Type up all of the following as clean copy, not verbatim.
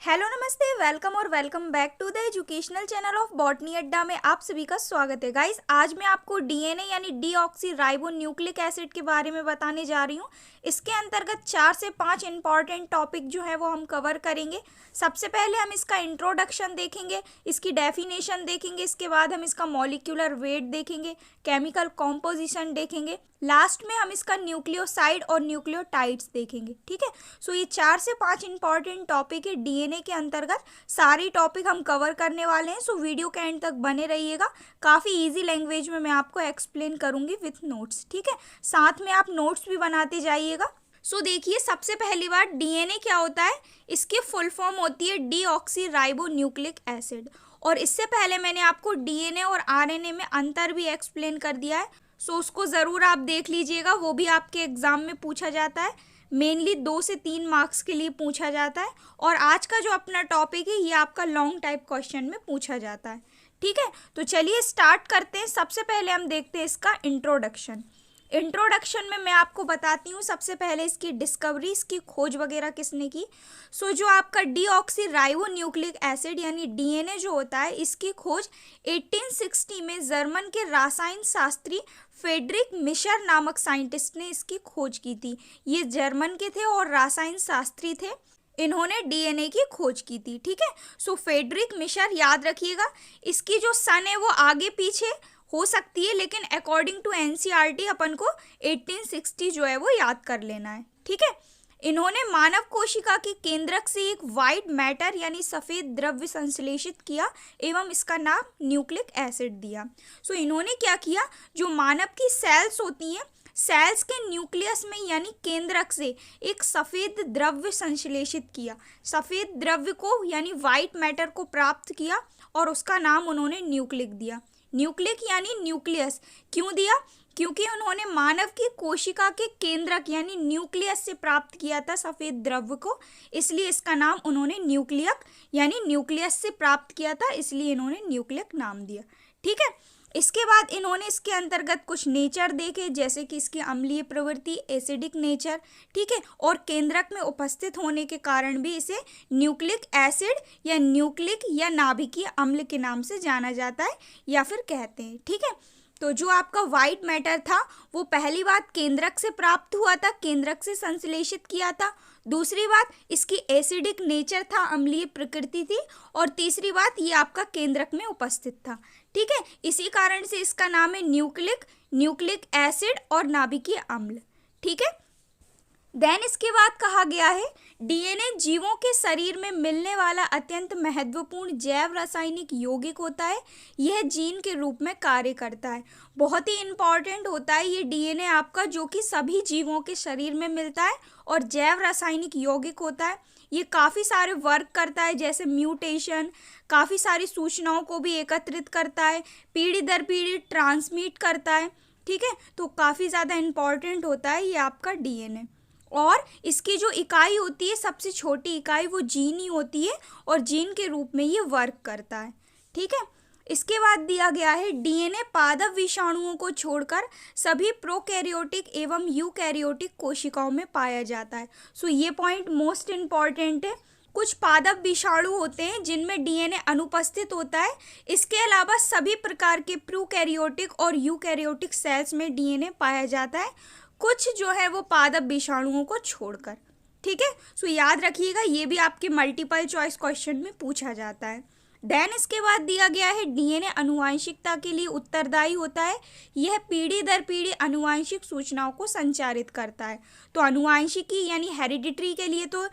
Hello नमस्ते, welcome और welcome back to the educational channel of botany Adda में आप सभी का स्वागत है। गाइस, आज मैं आपको डीएनए यानी डीऑक्सी राइबो न्यूक्लिक एसिड के बारे में बताने जा रही हूँ। इसके अंतर्गत 4 से 5 इंपॉर्टेंट टॉपिक जो है वो हम कवर करेंगे। सबसे पहले हम इसका इंट्रोडक्शन देखेंगे, इसकी डेफिनेशन देखेंगे, इसके बाद हम इसका मॉलिक्यूलर वेट देखेंगे, केमिकल कॉम्पोजिशन देखेंगे, लास्ट में हम इसका न्यूक्लियोसाइड और न्यूक्लियोटाइड्स देखेंगे। ठीक है, सो ये 4 से 5 इंपॉर्टेंट टॉपिक है डीएनए के अंतर्गत। सारी टॉपिक हम कवर करने वाले हैं, सो वीडियो के एंड तक बने रहिएगा। काफ़ी इजी लैंग्वेज में मैं आपको एक्सप्लेन करूंगी विथ नोट्स। ठीक है, साथ में आप नोट्स भी बनाते जाइएगा। सो देखिए, सबसे पहली बात, डीएनए क्या होता है। इसकी फुल फॉर्म होती है डीऑक्सी राइबो न्यूक्लिक एसिड। और इससे पहले मैंने आपको डीएनए और आरएनए में अंतर भी एक्सप्लेन कर दिया है, सो उसको ज़रूर आप देख लीजिएगा। वो भी आपके एग्ज़ाम में पूछा जाता है, मेनली 2 से 3 मार्क्स के लिए पूछा जाता है। और आज का जो अपना टॉपिक है ये आपका लॉन्ग टाइप क्वेश्चन में पूछा जाता है। ठीक है, तो चलिए स्टार्ट करते हैं। सबसे पहले हम देखते हैं इसका इंट्रोडक्शन। इंट्रोडक्शन में मैं आपको बताती हूँ सबसे पहले इसकी डिस्कवरी, इसकी खोज वगैरह किसने की। सो जो आपका डीऑक्सी राइबो न्यूक्लिक एसिड यानी डीएनए जो होता है, इसकी खोज 1860 में जर्मन के रसायन शास्त्री फ्रेडरिक मिशर नामक साइंटिस्ट ने इसकी खोज की थी। ये जर्मन के थे और रसायन शास्त्री थे, इन्होंने डीएनए की खोज की थी। ठीक है, सो फ्रेडरिक मिशर, याद रखिएगा। इसकी जो सन है वो आगे पीछे हो सकती है, लेकिन अकॉर्डिंग टू एनसीईआरटी अपन को 1860 जो है वो याद कर लेना है। ठीक है, इन्होंने मानव कोशिका के केंद्रक से एक वाइट मैटर यानी सफ़ेद द्रव्य संश्लेषित किया एवं इसका नाम न्यूक्लिक एसिड दिया। सो इन्होंने क्या किया, जो मानव की सेल्स होती हैं, सेल्स के न्यूक्लियस में यानी केंद्रक से एक सफ़ेद द्रव्य संश्लेषित किया। सफ़ेद द्रव्य को यानी वाइट मैटर को प्राप्त किया और उसका नाम उन्होंने न्यूक्लिक दिया। न्यूक्लिक यानी न्यूक्लियस क्यों दिया, क्योंकि उन्होंने मानव की कोशिका के केंद्रक यानी न्यूक्लियस से प्राप्त किया था सफ़ेद द्रव्य को, इसलिए इसका नाम उन्होंने न्यूक्लियक यानी न्यूक्लियस से प्राप्त किया था, इसलिए इन्होंने न्यूक्लियक नाम दिया। ठीक है, इसके बाद इन्होंने इसके अंतर्गत कुछ नेचर देखे, जैसे कि इसकी अम्लीय प्रवृत्ति, एसिडिक नेचर। ठीक है, और केंद्रक में उपस्थित होने के कारण भी इसे न्यूक्लिक एसिड या न्यूक्लिक या नाभिकीय अम्ल के नाम से जाना जाता है या फिर कहते हैं। ठीक है, तो जो आपका वाइट मैटर था वो पहली बात केंद्रक से प्राप्त हुआ था, केंद्रक से संश्लेषित किया था। दूसरी बात, इसकी एसिडिक नेचर था, अम्लीय प्रकृति थी। और तीसरी बात, ये आपका केंद्रक में उपस्थित था। ठीक है, इसी कारण से इसका नाम है न्यूक्लिक, न्यूक्लिक एसिड और नाभिकीय अम्ल। ठीक है, देन इसके बाद कहा गया है डीएनए जीवों के शरीर में मिलने वाला अत्यंत महत्वपूर्ण जैव रासायनिक यौगिक होता है। यह जीन के रूप में कार्य करता है। बहुत ही इम्पॉर्टेंट होता है ये डीएनए आपका, जो कि सभी जीवों के शरीर में मिलता है और जैव रासायनिक यौगिक होता है। ये काफ़ी सारे वर्क करता है, जैसे म्यूटेशन, काफ़ी सारी सूचनाओं को भी एकत्रित करता है, पीढ़ी दर पीढ़ी ट्रांसमिट करता है। ठीक है, तो काफ़ी ज़्यादा इम्पॉर्टेंट होता है ये आपका डीएनए। और इसकी जो इकाई होती है, सबसे छोटी इकाई, वो जीन ही होती है और जीन के रूप में ये वर्क करता है। ठीक है, इसके बाद दिया गया है डीएनए पादप विषाणुओं को छोड़कर सभी प्रोकैरियोटिक एवं यूकैरियोटिक कोशिकाओं में पाया जाता है। सो ये पॉइंट मोस्ट इम्पॉर्टेंट है। कुछ पादप विषाणु होते हैं जिनमें डीएनए अनुपस्थित होता है। इसके अलावा सभी प्रकार के प्रोकैरियोटिक और यूकैरियोटिक सेल्स में डीएनए पाया जाता है, कुछ जो है वो पादप विषाणुओं को छोड़कर। ठीक है, सो याद रखिएगा, ये भी आपके मल्टीपल चॉइस क्वेश्चन में पूछा जाता है। देन इसके बाद दिया गया है डीएनए अनुवांशिकता के लिए उत्तरदायी होता है। यह पीढ़ी दर पीढ़ी अनुवांशिक सूचनाओं को संचारित करता है। तो अनुवांशिकी यानी हेरिडिटरी के लिए तो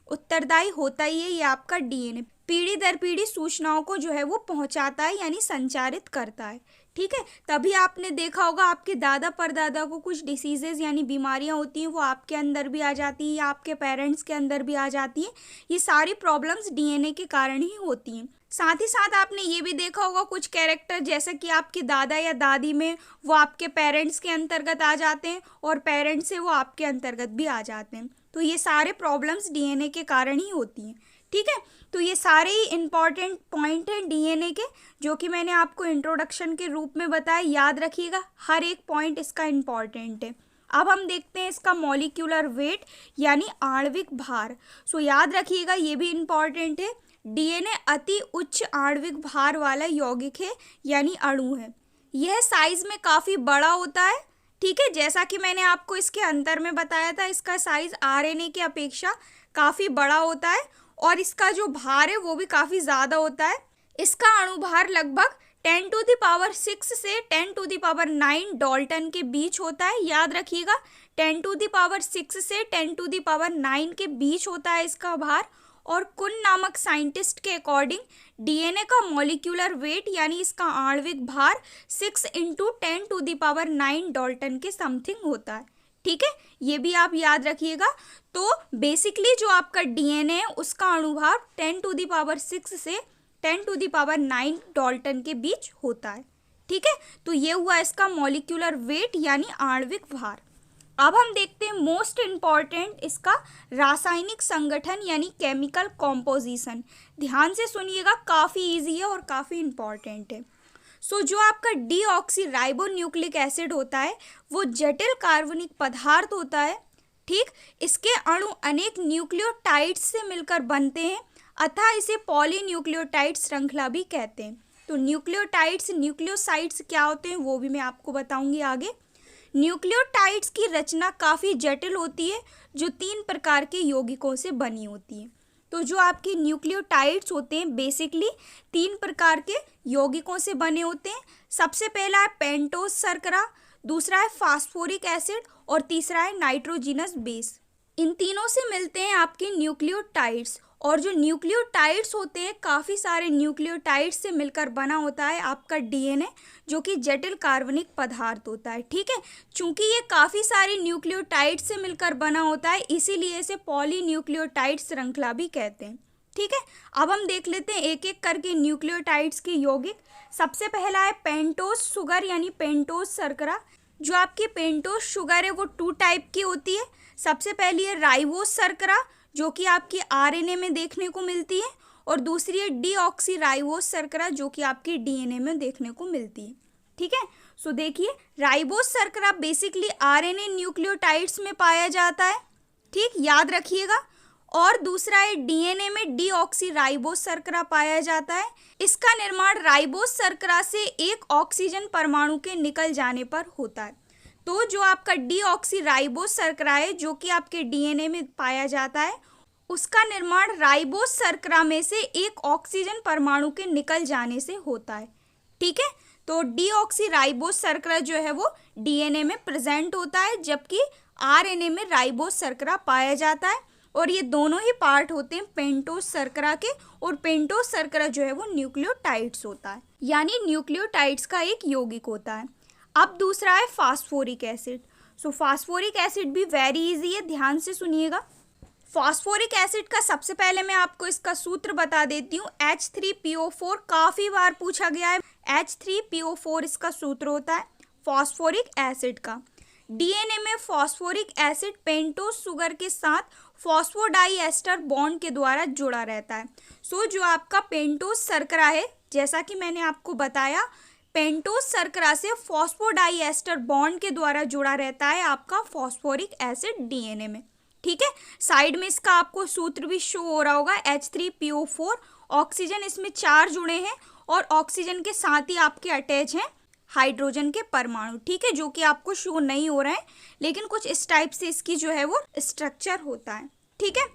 उत्तरदायी होता ही है ये आपका डीएनए। पीढ़ी दर पीढ़ी सूचनाओं को जो है वो पहुंचाता है यानी संचारित करता है। ठीक है, तभी आपने देखा होगा आपके दादा परदादा को कुछ डिसीजेज यानी बीमारियां होती हैं, वो आपके अंदर भी आ जाती हैं या आपके पेरेंट्स के अंदर भी आ जाती हैं। ये सारी प्रॉब्लम्स डीएनए के कारण ही होती हैं। साथ ही साथ आपने ये भी देखा होगा कुछ कैरेक्टर, जैसे कि आपके दादा या दादी में वो आपके पेरेंट्स के अंतर्गत आ जाते हैं और पेरेंट्स से वो आपके अंतर्गत भी आ जाते हैं। तो ये सारे प्रॉब्लम्स डीएनए के कारण ही होती हैं। ठीक है, तो ये सारे ही इम्पॉर्टेंट पॉइंट हैं डीएनए के, जो कि मैंने आपको इंट्रोडक्शन के रूप में बताया। याद रखिएगा, हर एक पॉइंट इसका इम्पॉर्टेंट है। अब हम देखते हैं इसका मॉलिक्यूलर वेट यानी आणविक भार। सो याद रखिएगा, ये भी इम्पॉर्टेंट है, डीएनए अति उच्च आणविक भार वाला यौगिक है यानी अणु है। यह साइज में काफ़ी बड़ा होता है, ठीक है, जैसा कि मैंने आपको इसके अंतर में बताया था, इसका साइज आरएनए की अपेक्षा काफ़ी बड़ा होता है और इसका जो भार है वो भी काफ़ी ज़्यादा होता है। इसका अणुभार लगभग 10⁻6 से 10⁻9 डाल्टन के बीच होता है। याद रखिएगा, 10⁻6 से 10⁻9 के बीच होता है इसका भार। और कुन नामक साइंटिस्ट के अकॉर्डिंग डीएनए का मॉलिक्यूलर वेट यानी इसका आणविक भार 6 × 10⁻9 डाल्टन के समथिंग होता है, ठीक है, ये भी आप याद रखिएगा। तो बेसिकली जो आपका डीएनए है उसका अणुभार 10⁻6 से 10⁻9 डाल्टन के बीच होता है, ठीक है। तो ये हुआ इसका मॉलिक्यूलर वेट यानी आणविक भार। अब हम देखते हैं मोस्ट इम्पॉर्टेंट इसका रासायनिक संगठन यानी केमिकल कॉम्पोजिशन। ध्यान से सुनिएगा, काफ़ी इजी है और काफ़ी इम्पॉर्टेंट है। सो जो आपका डीऑक्सीराइबोन्यूक्लिक एसिड होता है वो जटिल कार्बनिक पदार्थ होता है, ठीक। इसके अणु अनेक न्यूक्लियोटाइड्स से मिलकर बनते हैं, अतः इसे पॉलीन्यूक्लियोटाइड श्रृंखला भी कहते हैं। तो न्यूक्लियोटाइड्स, न्यूक्लियोसाइड्स क्या होते हैं वो भी मैं आपको बताऊंगी आगे। न्यूक्लियोटाइड्स की रचना काफ़ी जटिल होती है, जो 3 प्रकार के यौगिकों से बनी होती है। तो जो आपके न्यूक्लियोटाइड्स होते हैं बेसिकली 3 प्रकार के यौगिकों से बने होते हैं। सबसे पहला है पेंटोस शर्करा, दूसरा है फास्फोरिक एसिड और तीसरा है नाइट्रोजिनस बेस। इन तीनों से मिलते हैं आपके न्यूक्लियोटाइड्स। और जो न्यूक्लियोटाइड्स होते हैं काफ़ी सारे न्यूक्लियोटाइड्स से मिलकर बना होता है आपका डीएनए, जो कि जटिल कार्बनिक पदार्थ होता है, ठीक है। चूंकि ये काफ़ी सारे न्यूक्लियोटाइड्स से मिलकर बना होता है इसीलिए इसे पॉलीन्यूक्लियोटाइड श्रृंखला भी कहते हैं, ठीक है। अब हम देख लेते हैं एक एक करके न्यूक्लियोटाइड्स के यौगिक। सबसे पहला है पेंटोस शुगर यानी पेंटोस शर्करा। जो आपकी पेंटोस शुगर है वो 2 टाइप की होती है। सबसे पहली है राइबोस शर्करा जो कि आपकी आरएनए में देखने को मिलती है, और दूसरी है डीऑक्सीराइबोस शर्करा जो कि आपकी डीएनए में देखने को मिलती है, ठीक है। सो देखिए, राइबोस शर्करा बेसिकली आरएनए न्यूक्लियोटाइड्स में पाया जाता है, ठीक, याद रखिएगा। और दूसरा है डीएनए में डीऑक्सीराइबोस शर्करा पाया जाता है। इसका निर्माण राइबोस शर्करा से एक ऑक्सीजन परमाणु के निकल जाने पर होता है। तो जो आपका डीऑक्सीराइबोस शर्करा है जो कि आपके डीएनए में पाया जाता है, उसका निर्माण राइबोस शर्करा में से एक ऑक्सीजन परमाणु के निकल जाने से होता है, ठीक है। तो डीऑक्सीराइबोस शर्करा जो है वो डीएनए में प्रेजेंट होता है, जबकि आरएनए में राइबोस शर्करा पाया जाता है। और ये दोनों ही पार्ट होते हैं पेंटोस शर्करा के, और पेंटोस शर्करा जो है वो न्यूक्लियोटाइड्स होता है, यानी न्यूक्लियोटाइड्स का एक यौगिक होता है। अब दूसरा है फास्फोरिक एसिड। सो फास्फोरिक एसिड भी वेरी इजी है, ध्यान से सुनिएगा। फास्फोरिक एसिड का सबसे पहले मैं आपको इसका सूत्र बता देती हूँ। H3PO4 काफ़ी बार पूछा गया है। H3PO4 इसका सूत्र होता है फास्फोरिक एसिड का। डीएनए में फास्फोरिक एसिड पेंटोस शुगर के साथ फॉस्फोडाइएस्टर बॉन्ड के द्वारा जुड़ा रहता है। सो जो आपका पेंटोस शर्करा है, जैसा कि मैंने आपको बताया, पेंटोस शर्करा से फॉस्फोडाइएस्टर बॉन्ड के द्वारा जुड़ा रहता है आपका फॉस्फोरिक एसिड डीएनए में, ठीक है। साइड में इसका आपको सूत्र भी शो हो रहा होगा, H3PO4। ऑक्सीजन इसमें 4 जुड़े हैं और ऑक्सीजन के साथ ही आपके अटैच हैं हाइड्रोजन के परमाणु, ठीक है, जो कि आपको शो नहीं हो रहा है, लेकिन कुछ इस टाइप से इसकी जो है वो स्ट्रक्चर होता है, ठीक है।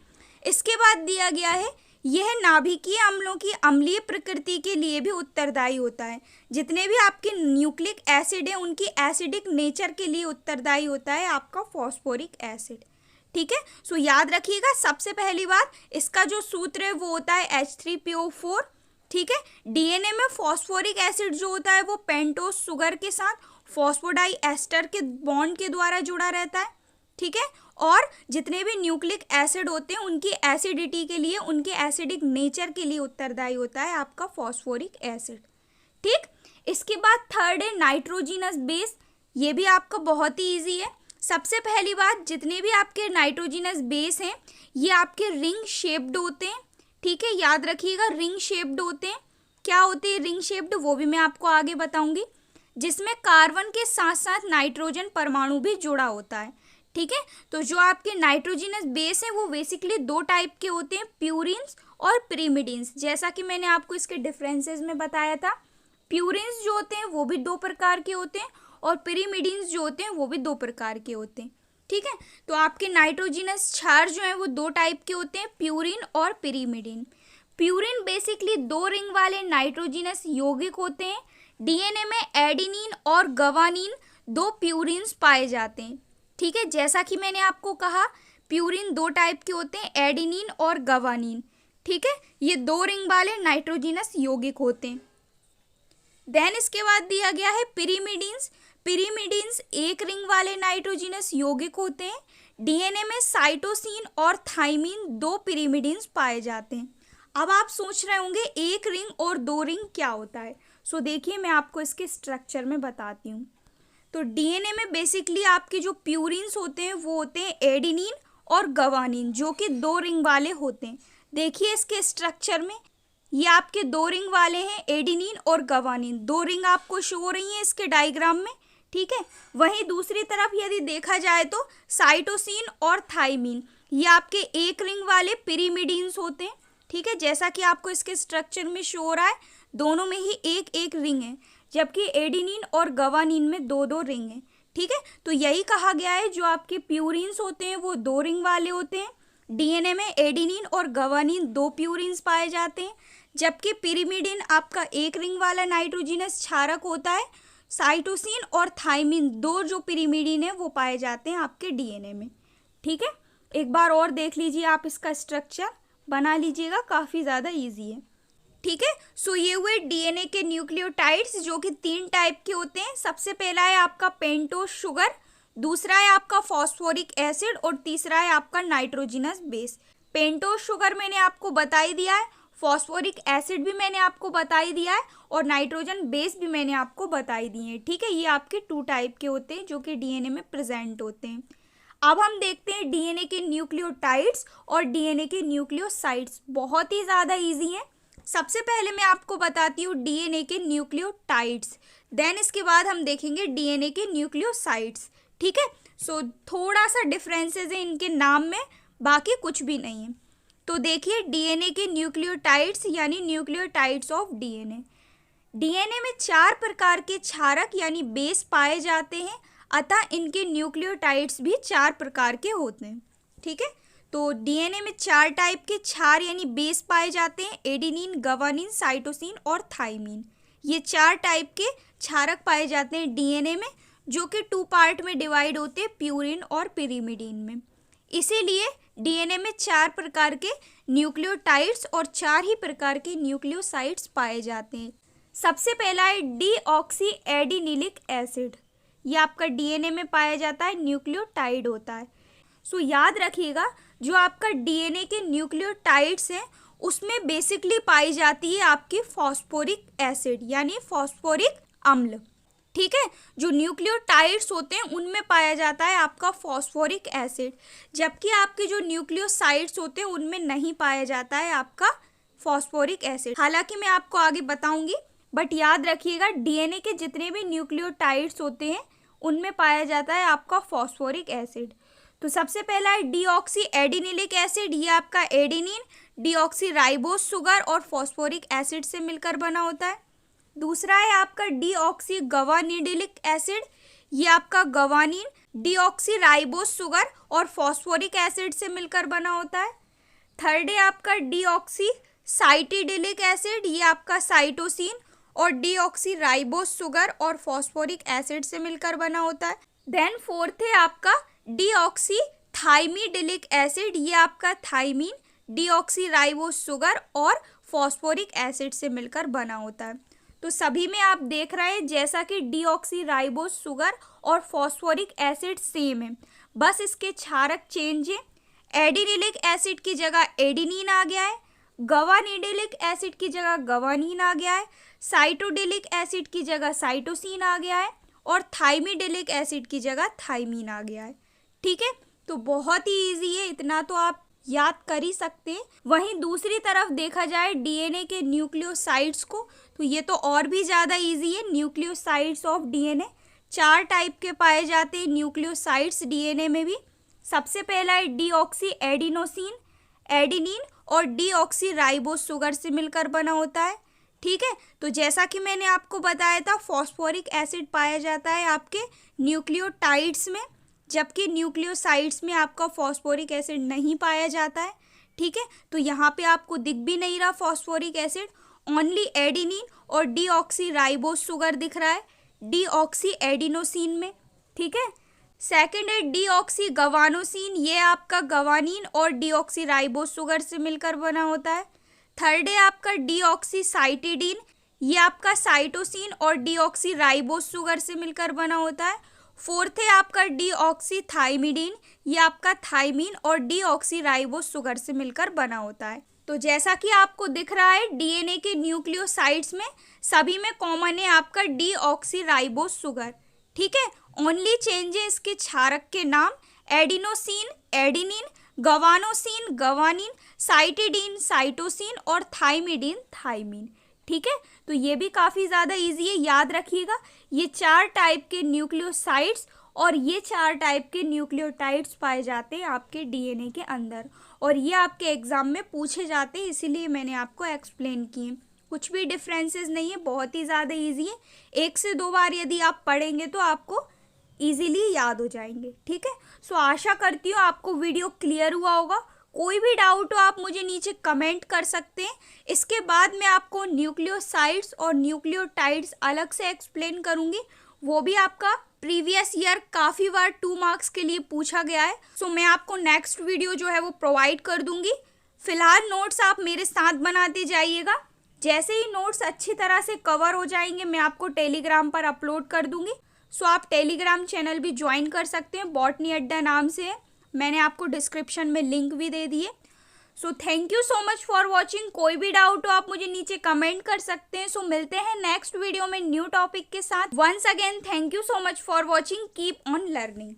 इसके बाद दिया गया है यह नाभिकीय अम्लों की अम्लीय प्रकृति के लिए भी उत्तरदायी होता है। जितने भी आपके न्यूक्लिक एसिड हैं उनकी एसिडिक नेचर के लिए उत्तरदायी होता है आपका फॉस्फोरिक एसिड, ठीक है। सो याद रखिएगा, सबसे पहली बात इसका जो सूत्र है वो होता है H3PO4, ठीक है। डीएनए में फॉस्फोरिक एसिड जो होता है वो पेंटोस शुगर के साथ फॉस्फोडाइएस्टर के बॉन्ड के द्वारा जुड़ा रहता है, ठीक है। और जितने भी न्यूक्लिक एसिड होते हैं उनकी एसिडिटी के लिए, उनके एसिडिक नेचर के लिए उत्तरदायी होता है आपका फॉस्फोरिक एसिड, ठीक। इसके बाद थर्ड है नाइट्रोजिनस बेस। ये भी आपका बहुत ही ईजी है। सबसे पहली बात, जितने भी आपके नाइट्रोजिनस बेस हैं ये आपके रिंग शेप्ड होते हैं, ठीक है, याद रखिएगा रिंग शेप्ड होते हैं। क्या होते हैं रिंग शेप्ड वो भी मैं आपको आगे बताऊंगी। जिसमें कार्बन के साथ साथ नाइट्रोजन परमाणु भी जुड़ा होता है। ठीक है, तो जो आपके नाइट्रोजनस बेस है वो बेसिकली दो टाइप के होते हैं, प्यूरिन्स और पिरिमिडिन्स। जैसा कि मैंने आपको इसके डिफरेंसेस में बताया था, प्यूरिन्स जो होते हैं वो भी दो प्रकार के होते हैं और पिरिमिडिन्स जो होते हैं वो भी दो प्रकार के होते हैं। ठीक है, तो आपके नाइट्रोजनस क्षार जो है वो दो टाइप के होते हैं, प्यूरिन और पिरिमिडिन। प्यूरिन बेसिकली दो रिंग वाले नाइट्रोजनस यौगिक होते हैं। डीएनए में एडेनिन और गवानीन दो प्यूरिन्स पाए जाते हैं। ठीक है, जैसा कि मैंने आपको कहा प्यूरिन दो टाइप के होते हैं, एडेनिन और गवानीन। ठीक है, ये दो रिंग वाले नाइट्रोजनस यौगिक होते हैं। देन इसके बाद दिया गया है पिरिमिडिन्स। पिरिमिडिन्स एक रिंग वाले नाइट्रोजनस यौगिक होते हैं। डीएनए में साइटोसिन और थाइमिन दो पिरिमिडिन्स पाए जाते हैं। अब आप सोच रहे होंगे एक रिंग और दो रिंग क्या होता है। सो देखिए मैं आपको इसके स्ट्रक्चर में बताती हूँ। तो डीएनए में बेसिकली आपके जो प्यूरिन्स होते हैं वो होते हैं एडेनिन और गवानीन, जो कि दो रिंग वाले होते हैं। देखिए इसके स्ट्रक्चर में ये आपके दो रिंग वाले हैं, एडेनिन और गवानीन। दो रिंग आपको शो हो रही हैं इसके डायग्राम में। ठीक है, वहीं दूसरी तरफ यदि देखा जाए तो साइटोसिन और थाइमिन ये आपके एक रिंग वाले पिरिमिडिन्स होते हैं। ठीक है, जैसा कि आपको इसके स्ट्रक्चर में शो हो रहा है, दोनों में ही एक एक रिंग है, जबकि एडेनिन और गवानीन में दो दो रिंग है। ठीक है, तो यही कहा गया है जो आपके प्यूरिन्स होते हैं वो दो रिंग वाले होते हैं। डीएनए में एडेनिन और गवानीन दो प्यूरिन्स पाए जाते हैं, जबकि पिरिमिडिन आपका एक रिंग वाला नाइट्रोजनस क्षारक होता है। साइटोसिन और थाइमिन दो जो पिरिमिडिन है वो पाए जाते हैं आपके डीएनए में। ठीक है, एक बार और देख लीजिए, आप इसका स्ट्रक्चर बना लीजिएगा, काफ़ी ज़्यादा इजी है। ठीक है, सो ये हुए डीएनए के न्यूक्लियोटाइड्स जो कि तीन टाइप के होते हैं। सबसे पहला है आपका पेंटोज शुगर, दूसरा है आपका फॉस्फोरिक एसिड और तीसरा है आपका नाइट्रोजनस बेस। पेंटोज शुगर मैंने आपको बता ही दिया है, फॉस्फोरिक एसिड भी मैंने आपको बता ही दिया है और नाइट्रोजन बेस भी मैंने आपको बता ही दिए हैं। ठीक है, ये आपके टू टाइप के होते हैं जो कि डीएनए में प्रेजेंट होते हैं। अब हम देखते हैं डीएनए के न्यूक्लियोटाइड्स और डीएनए के न्यूक्लियोसाइड्स। बहुत ही ज़्यादा इजी है। सबसे पहले मैं आपको बताती हूँ डीएनए के न्यूक्लियोटाइड्स, देन इसके बाद हम देखेंगे डीएनए के न्यूक्लियोसाइड्स। ठीक है, सो थोड़ा सा डिफरेंसेस है इनके नाम में, बाकी कुछ भी नहीं है। तो देखिए डीएनए के न्यूक्लियोटाइड्स यानी न्यूक्लियोटाइड्स ऑफ डीएनए। डीएनए में चार प्रकार के क्षारक यानी बेस पाए जाते हैं, अतः इनके न्यूक्लियोटाइड्स भी चार प्रकार के होते हैं। ठीक है, तो डीएनए में चार टाइप के क्षार यानी बेस पाए जाते हैं, एडेनिन, गवानीन, साइटोसिन और थाइमिन। ये चार टाइप के क्षारक पाए जाते हैं डीएनए में, जो कि टू पार्ट में डिवाइड होते हैं, प्यूरिन और पिरिमिडिन में। इसीलिए डीएनए में चार प्रकार के न्यूक्लियोटाइड्स और चार ही प्रकार के न्यूक्लियोसाइड्स पाए जाते हैं। सबसे पहला है डीऑक्सी एडिनिलिक एसिड। ये आपका डीएनए में पाया जाता है, न्यूक्लियोटाइड होता है। सो याद रखिएगा जो आपका डीएनए के न्यूक्लियोटाइड्स हैं उसमें बेसिकली पाई जाती है आपकी फॉस्फोरिक एसिड यानी फॉस्फोरिक अम्ल। ठीक है, जो न्यूक्लियोटाइड्स होते हैं उनमें पाया जाता है आपका फॉस्फोरिक एसिड, जबकि आपके जो न्यूक्लियोसाइड्स होते हैं उनमें नहीं पाया जाता है आपका फॉस्फोरिक एसिड। हालांकि मैं आपको आगे बताऊंगी, बट याद रखिएगा डीएनए के जितने भी न्यूक्लियोटाइड्स होते हैं उनमें पाया जाता है आपका फॉस्फोरिक एसिड। तो सबसे पहला है डीऑक्सी एडिनिलिक एसिड। ये आपका एडेनिन, डीऑक्सी राइबोस शुगर और फॉस्फोरिक एसिड से मिलकर बना होता है। दूसरा है आपका डीऑक्सी गवानिडिलिक एसिड। ये आपका गवानीन, डीऑक्सी राइबोस शुगर और फॉस्फोरिक एसिड से मिलकर बना होता है। थर्ड है आपका डीऑक्सी साइटिडिलिक एसिड। ये आपका साइटोसिन और डीऑक्सी राइबोस शुगर और फॉस्फोरिक एसिड से मिलकर बना होता है। देन फोर्थ है आपका डीऑक्सी थाइमिडिलिक एसिड। ये आपका थाइमिन, डीऑक्सी राइबोस शुगर और फॉस्फोरिक एसिड से मिलकर बना होता है। तो सभी में आप देख रहे हैं जैसा कि डीऑक्सी राइबोस शुगर और फॉस्फोरिक एसिड सेम है, बस इसके क्षारक चेंज है। एडिनिलिक एसिड की जगह एडिनिन आ गया है, गवानिडिलिक एसिड की जगह गवानीन आ गया है, साइटोडिलिक एसिड की जगह साइटोसिन आ गया है और थाइमिडिलिक एसिड की जगह थाइमिन आ गया है। ठीक है, तो बहुत ही इजी है, इतना तो आप याद कर ही सकते हैं। वहीं दूसरी तरफ देखा जाए डीएनए के न्यूक्लियोसाइड्स को, तो ये तो और भी ज़्यादा इजी है। न्यूक्लियोसाइड्स ऑफ डीएनए 4 टाइप के पाए जाते हैं न्यूक्लियोसाइड्स डीएनए में भी। सबसे पहला है डीऑक्सी एडिनोसिन, एडिनिन और डीऑक्सी राइबोस शुगर से मिलकर बना होता है। ठीक है, तो जैसा कि मैंने आपको बताया था फॉस्फोरिक एसिड पाया जाता है आपके न्यूक्लियोटाइड्स में, जबकि न्यूक्लियोसाइड्स में आपका फॉस्फोरिक एसिड नहीं पाया जाता है। ठीक है, तो यहाँ पे आपको दिख भी नहीं रहा फॉस्फोरिक एसिड, ओनली एडिनिन और डीऑक्सी राइबोस शुगर दिख रहा है डीऑक्सी एडिनोसिन में। ठीक है, सेकेंड है डीऑक्सी गवानोसिन, ये आपका गवानीन और डीऑक्सी राइबोस शुगर से मिलकर बना होता है। थर्ड है आपका डीऑक्सी साइटिडीन, ये आपका साइटोसिन और डीऑक्सी राइबोस शुगर से मिलकर बना होता है। फोर्थ है आपका डीऑक्सी थाइमिडीन, ये आपका थाइमीन और डीऑक्सी राइबोस शुगर से मिलकर बना होता है। तो जैसा कि आपको दिख रहा है डीएनए के न्यूक्लियोसाइड्स में सभी में कॉमन है आपका डीऑक्सी राइबोस शुगर। ठीक है, ओनली चेंज है इसके क्षारक के नाम, adenosine adenine, गवानोसिन guanine, cytidine cytosine और थाइमिडीन थाइमीन। ठीक है, तो ये भी काफ़ी ज़्यादा इजी है, याद रखिएगा। ये 4 टाइप के न्यूक्लियोसाइड्स और ये 4 टाइप के न्यूक्लियोटाइड्स पाए जाते हैं आपके डीएनए के अंदर, और ये आपके एग्जाम में पूछे जाते हैं, इसीलिए मैंने आपको एक्सप्लेन किए। कुछ भी डिफरेंसेस नहीं है, बहुत ही ज़्यादा इजी है। 1 से 2 बार यदि आप पढ़ेंगे तो आपको इजीली याद हो जाएंगे। ठीक है, सो आशा करती हूँ आपको वीडियो क्लियर हुआ होगा। कोई भी डाउट हो आप मुझे नीचे कमेंट कर सकते हैं। इसके बाद मैं आपको न्यूक्लियोसाइड्स और न्यूक्लियोटाइड्स अलग से एक्सप्लेन करूँगी, वो भी आपका प्रीवियस ईयर काफ़ी बार 2 मार्क्स के लिए पूछा गया है। सो मैं आपको नेक्स्ट वीडियो जो है वो प्रोवाइड कर दूँगी। फिलहाल नोट्स आप मेरे साथ बनाते जाइएगा, जैसे ही नोट्स अच्छी तरह से कवर हो जाएंगे मैं आपको टेलीग्राम पर अपलोड कर दूँगी। सो आप टेलीग्राम चैनल भी ज्वाइन कर सकते हैं, बॉटनी अड्डा नाम से है, मैंने आपको डिस्क्रिप्शन में लिंक भी दे दिए। So thank you so much for watching. कोई भी डाउट हो आप मुझे नीचे कमेंट कर सकते हैं। सो मिलते हैं नेक्स्ट वीडियो में न्यू टॉपिक के साथ। Once again thank you so much for watching, keep on learning.